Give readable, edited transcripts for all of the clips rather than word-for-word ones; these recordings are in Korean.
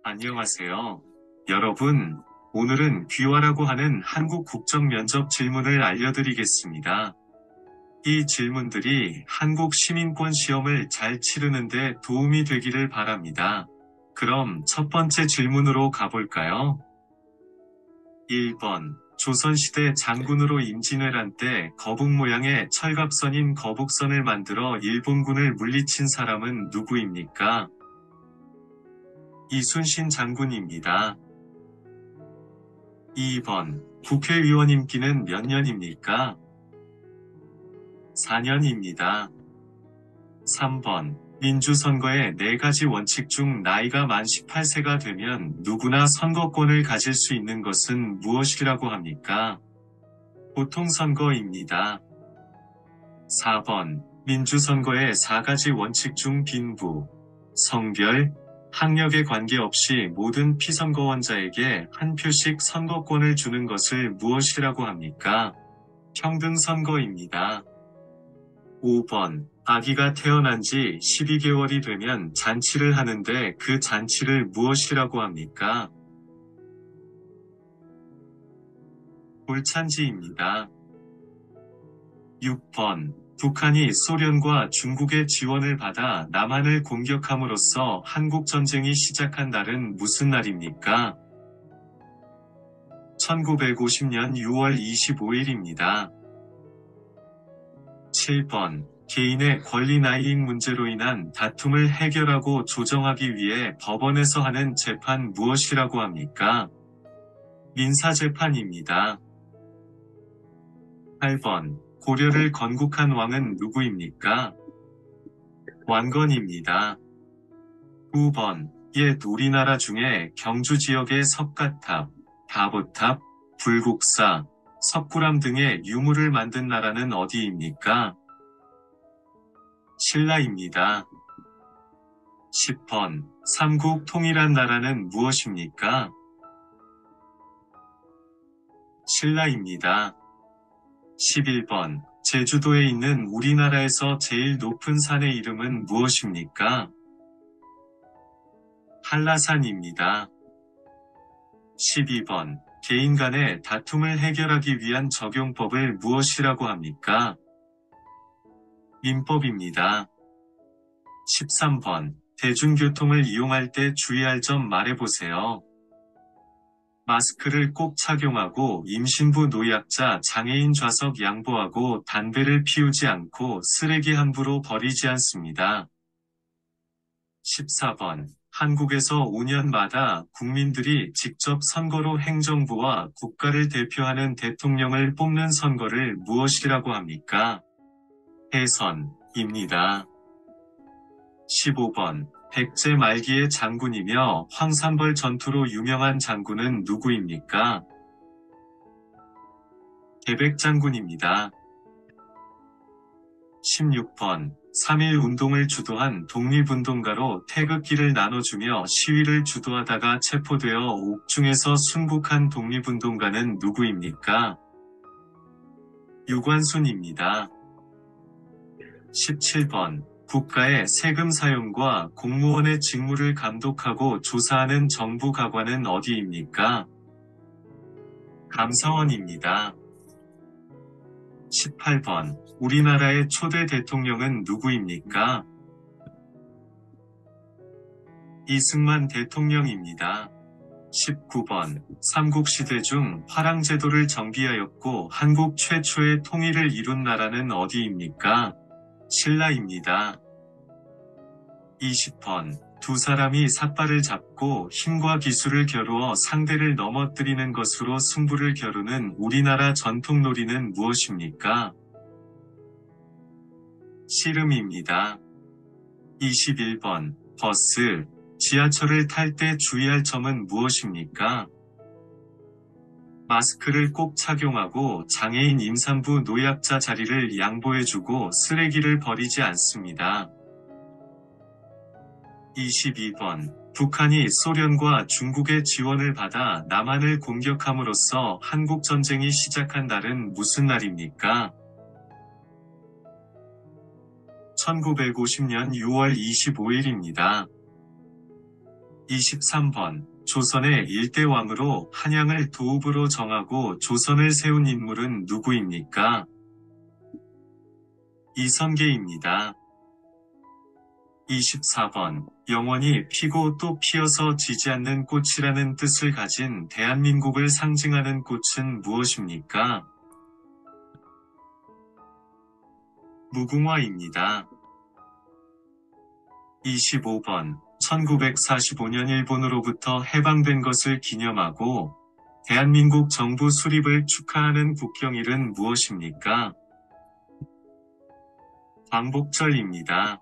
안녕하세요. 여러분, 오늘은 귀화라고 하는 한국 국적 면접 질문을 알려드리겠습니다. 이 질문들이 한국 시민권 시험을 잘 치르는 데 도움이 되기를 바랍니다. 그럼 첫 번째 질문으로 가볼까요? 1번. 조선시대 장군으로 임진왜란 때 거북 모양의 철갑선인 거북선을 만들어 일본군을 물리친 사람은 누구입니까? 이순신 장군입니다. 2번. 국회의원 임기는 몇 년입니까? 4년입니다. 3번. 민주선거의 4가지 원칙 중 나이가 만 18세가 되면 누구나 선거권을 가질 수 있는 것은 무엇이라고 합니까? 보통선거입니다. 4번. 민주선거의 4가지 원칙 중 빈부, 성별, 학력에 관계없이 모든 피선거원자에게 한 표씩 선거권을 주는 것을 무엇이라고 합니까? 평등선거입니다. 5번. 아기가 태어난 지 12개월이 되면 잔치를 하는데 그 잔치를 무엇이라고 합니까? 돌잔치입니다. 6번. 북한이 소련과 중국의 지원을 받아 남한을 공격함으로써 한국전쟁이 시작한 날은 무슨 날입니까? 1950년 6월 25일입니다. 7번. 개인의 권리나이익 문제로 인한 다툼을 해결하고 조정하기 위해 법원에서 하는 재판 무엇이라고 합니까? 민사재판입니다. 8번. 고려를 건국한 왕은 누구입니까? 왕건입니다. 9번. 옛 우리나라 중에 경주 지역의 석가탑, 다보탑, 불국사, 석굴암 등의 유물을 만든 나라는 어디입니까? 신라입니다. 10번. 삼국 통일한 나라는 무엇입니까? 신라입니다. 11번. 제주도에 있는 우리나라에서 제일 높은 산의 이름은 무엇입니까? 한라산입니다. 12번. 개인 간의 다툼을 해결하기 위한 적용법을 무엇이라고 합니까? 민법입니다. 13번. 대중교통을 이용할 때 주의할 점 말해보세요. 마스크를 꼭 착용하고 임신부 노약자 장애인 좌석 양보하고 담배를 피우지 않고 쓰레기 함부로 버리지 않습니다. 14번. 한국에서 5년마다 국민들이 직접 선거로 행정부와 국가를 대표하는 대통령을 뽑는 선거를 무엇이라고 합니까? 대선입니다. 15번. 백제 말기의 장군이며 황산벌 전투로 유명한 장군은 누구입니까? 계백장군입니다. 16번. 3.1 운동을 주도한 독립운동가로 태극기를 나눠주며 시위를 주도하다가 체포되어 옥중에서 순국한 독립운동가는 누구입니까? 유관순입니다. 17번. 국가의 세금 사용과 공무원의 직무를 감독하고 조사하는 정부 가관은 어디입니까? 감사원입니다. 18번. 우리나라의 초대 대통령은 누구입니까? 이승만 대통령입니다. 19번. 삼국시대 중 화랑제도를 정비하였고 한국 최초의 통일을 이룬 나라는 어디입니까? 신라입니다. 20번. 두 사람이 삿발을 잡고 힘과 기술을 겨루어 상대를 넘어뜨리는 것으로 승부를 겨루는 우리나라 전통 놀이는 무엇입니까? 씨름입니다. 21번. 버스, 지하철을 탈 때 주의할 점은 무엇입니까? 마스크를 꼭 착용하고 장애인 임산부 노약자 자리를 양보해주고 쓰레기를 버리지 않습니다. 22번. 북한이 소련과 중국의 지원을 받아 남한을 공격함으로써 한국전쟁이 시작한 날은 무슨 날입니까? 1950년 6월 25일입니다. 23번. 조선의 일대 왕으로 한양을 도읍으로 정하고 조선을 세운 인물은 누구입니까? 이성계입니다. 24번. 영원히 피고 또 피어서 지지 않는 꽃이라는 뜻을 가진 대한민국을 상징하는 꽃은 무엇입니까? 무궁화입니다. 25번. 1945년 일본으로부터 해방된 것을 기념하고 대한민국 정부 수립을 축하하는 국경일은 무엇입니까? 광복절입니다.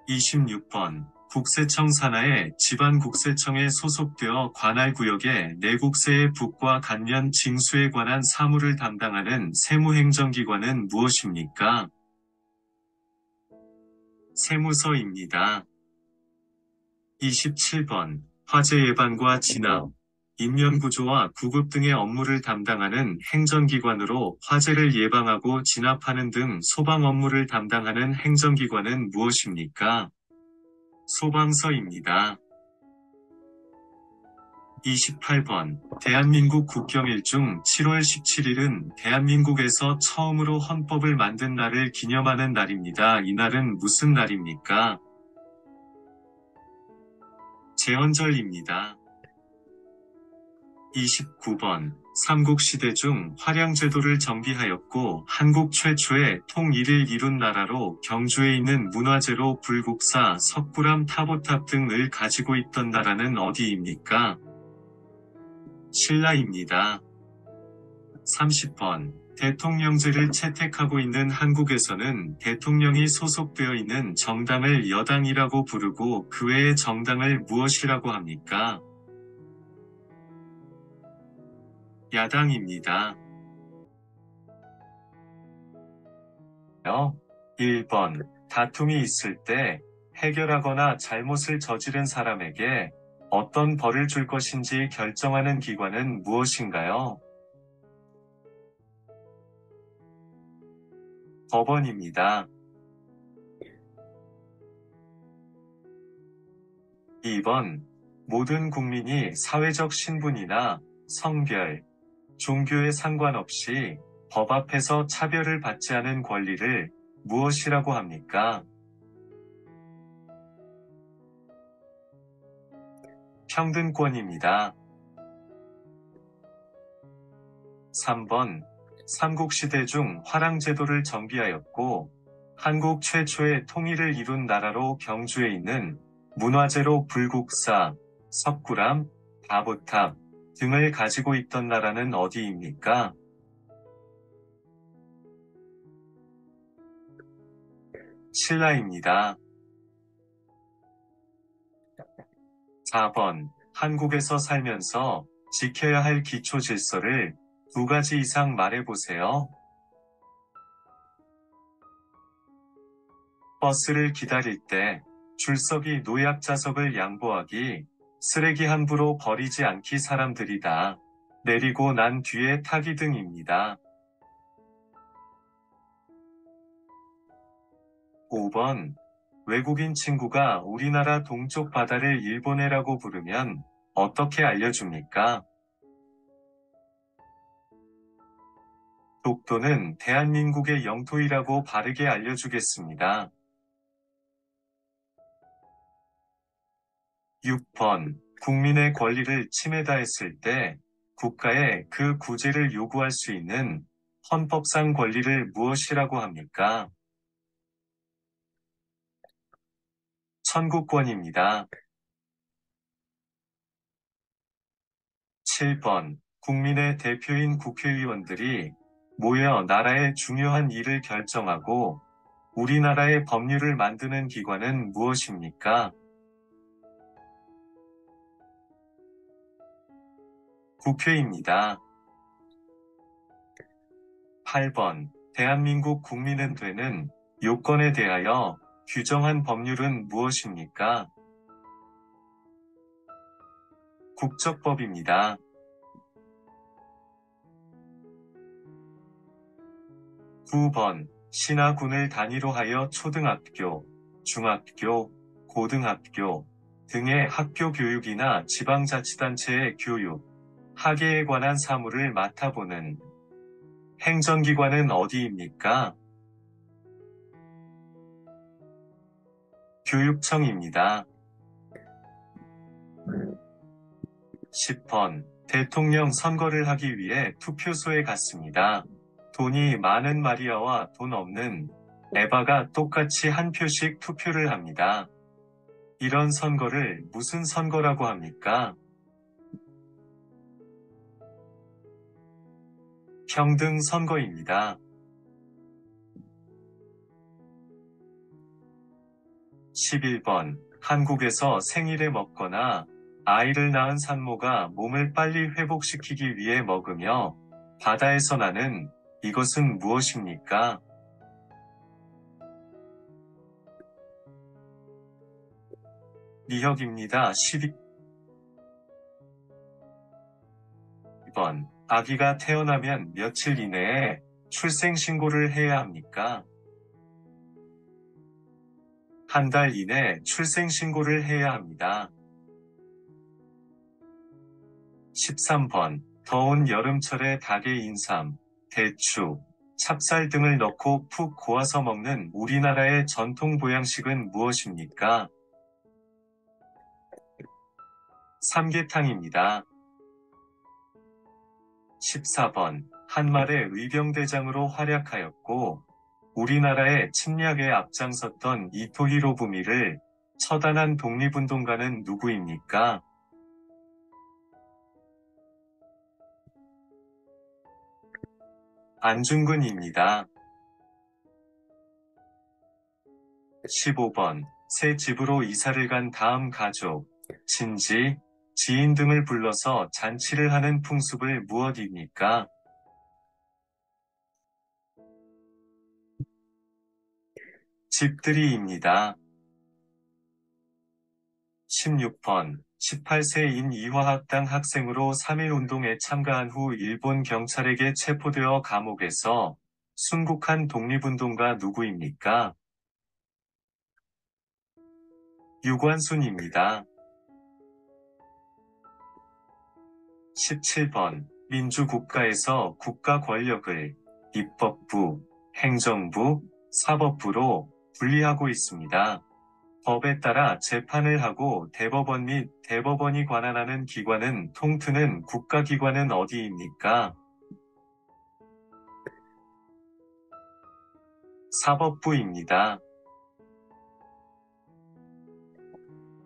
26번. 국세청 산하의 지방국세청에 소속되어 관할구역의 내국세의 북과 간면 징수에 관한 사무를 담당하는 세무행정기관은 무엇입니까? 세무서입니다. 27번. 화재 예방과 진압, 인면구조와 구급 등의 업무를 담당하는 행정기관으로 화재를 예방하고 진압하는 등 소방 업무를 담당하는 행정기관은 무엇입니까? 소방서입니다. 28번. 대한민국 국경일 중 7월 17일은 대한민국에서 처음으로 헌법을 만든 날을 기념하는 날입니다. 이 날은 무슨 날입니까? 제헌절입니다. 29번. 삼국시대 중 화량제도를 정비하였고 한국 최초의 통일을 이룬 나라로 경주에 있는 문화재로 불국사, 석굴암, 타보탑 등을 가지고 있던 나라는 어디입니까? 신라입니다. 30번. 대통령제를 채택하고 있는 한국에서는 대통령이 소속되어 있는 정당을 여당이라고 부르고 그 외의 정당을 무엇이라고 합니까? 야당입니다. 1번. 다툼이 있을 때 해결하거나 잘못을 저지른 사람에게 어떤 벌을 줄 것인지 결정하는 기관은 무엇인가요? 법원입니다. 2번. 모든 국민이 사회적 신분이나 성별, 종교에 상관없이 법 앞에서 차별을 받지 않은 권리를 무엇이라고 합니까? 평등권입니다. 3번. 삼국시대 중 화랑제도를 정비하였고 한국 최초의 통일을 이룬 나라로 경주에 있는 문화재로 불국사, 석굴암, 다보탑 등을 가지고 있던 나라는 어디입니까? 신라입니다. 4번. 한국에서 살면서 지켜야 할 기초 질서를 두 가지 이상 말해보세요. 버스를 기다릴 때 줄서기 노약자석을 양보하기, 쓰레기 함부로 버리지 않기 사람들이다. 내리고 난 뒤에 타기 등입니다. 5번. 외국인 친구가 우리나라 동쪽 바다를 일본해라고 부르면 어떻게 알려줍니까? 독도는 대한민국의 영토이라고 바르게 알려주겠습니다. 6번. 국민의 권리를 침해다했을 때 국가에 그 구제를 요구할 수 있는 헌법상 권리를 무엇이라고 합니까? 청구권입니다. 7번. 국민의 대표인 국회의원들이 모여 나라의 중요한 일을 결정하고 우리나라의 법률을 만드는 기관은 무엇입니까? 국회입니다. 8번. 대한민국 국민은 되는 요건에 대하여 규정한 법률은 무엇입니까? 국적법입니다. 9번. 시나 군을 단위로 하여 초등학교, 중학교, 고등학교, 등의 학교 교육이나 지방자치단체의 교육, 학예에 관한 사무를 맡아보는 행정기관은 어디입니까? 교육청입니다. 10번. 대통령 선거를 하기 위해 투표소에 갔습니다. 돈이 많은 마리아와 돈 없는 에바가 똑같이 한 표씩 투표를 합니다. 이런 선거를 무슨 선거라고 합니까? 평등 선거입니다. 11번. 한국에서 생일에 먹거나 아이를 낳은 산모가 몸을 빨리 회복시키기 위해 먹으며 바다에서 나는 이것은 무엇입니까? 미역입니다. 12번. 아기가 태어나면 며칠 이내에 출생신고를 해야 합니까? 한 달 이내 출생신고를 해야 합니다. 13번. 더운 여름철에 닭의 인삼, 대추, 찹쌀 등을 넣고 푹 고아서 먹는 우리나라의 전통 보양식은 무엇입니까? 삼계탕입니다. 14번. 한말의 의병대장으로 활약하였고 우리나라의 침략에 앞장섰던 이토 히로부미를 처단한 독립운동가는 누구입니까? 안중근입니다. 15번. 새 집으로 이사를 간 다음 가족, 친지, 지인 등을 불러서 잔치를 하는 풍습을 무엇입니까? 집들이입니다. 16번. 18세인 이화학당 학생으로 3.1운동에 참가한 후 일본 경찰에게 체포되어 감옥에서 순국한 독립운동가 누구입니까? 유관순입니다. 17번. 민주국가에서 국가 권력을 입법부, 행정부, 사법부로 분리하고 있습니다. 법에 따라 재판을 하고 대법원 및 대법원이 관할하는 기관은 통트는 국가기관은 어디입니까? 사법부입니다.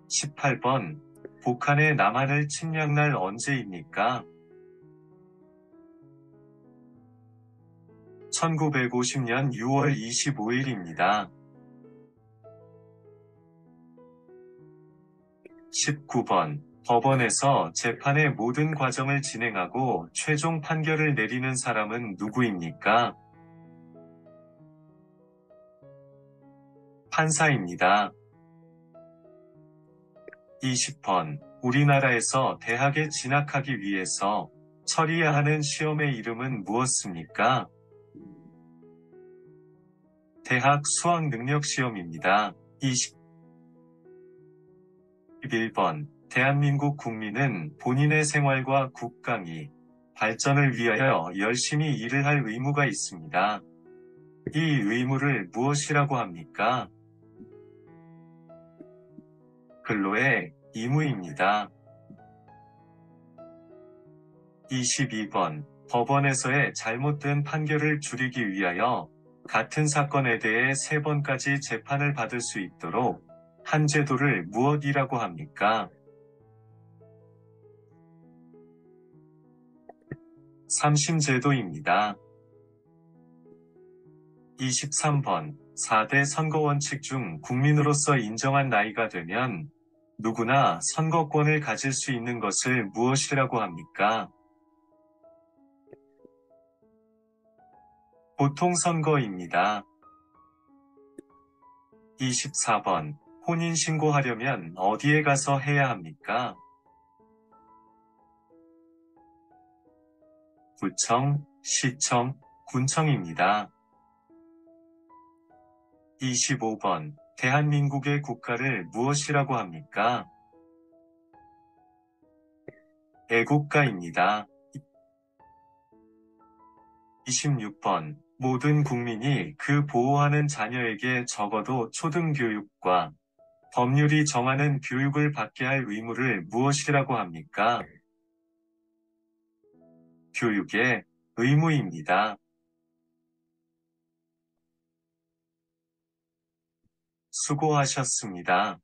18번. 북한의 남한을 침략날 언제입니까? 1950년 6월 25일입니다. 19번. 법원에서 재판의 모든 과정을 진행하고 최종 판결을 내리는 사람은 누구입니까? 판사입니다. 20번. 우리나라에서 대학에 진학하기 위해서 처리해야 하는 시험의 이름은 무엇입니까? 대학 수학능력시험입니다. 21번. 대한민국 국민은 본인의 생활과 국강이 발전을 위하여 열심히 일을 할 의무가 있습니다. 이 의무를 무엇이라고 합니까? 근로의 의무입니다. 22번. 법원에서의 잘못된 판결을 줄이기 위하여 같은 사건에 대해 3번까지 재판을 받을 수 있도록 한 제도를 무엇이라고 합니까? 삼심제도입니다. 23번. 4대 선거원칙 중 국민으로서 인정한 나이가 되면 누구나 선거권을 가질 수 있는 것을 무엇이라고 합니까? 보통선거입니다. 24번. 혼인신고하려면 어디에 가서 해야 합니까? 구청, 시청, 군청입니다. 25번. 대한민국의 국가를 무엇이라고 합니까? 애국가입니다. 26번. 모든 국민이 그 보호하는 자녀에게 적어도 초등교육과 법률이 정하는 교육을 받게 할 의무를 무엇이라고 합니까? 교육의 의무입니다. 수고하셨습니다.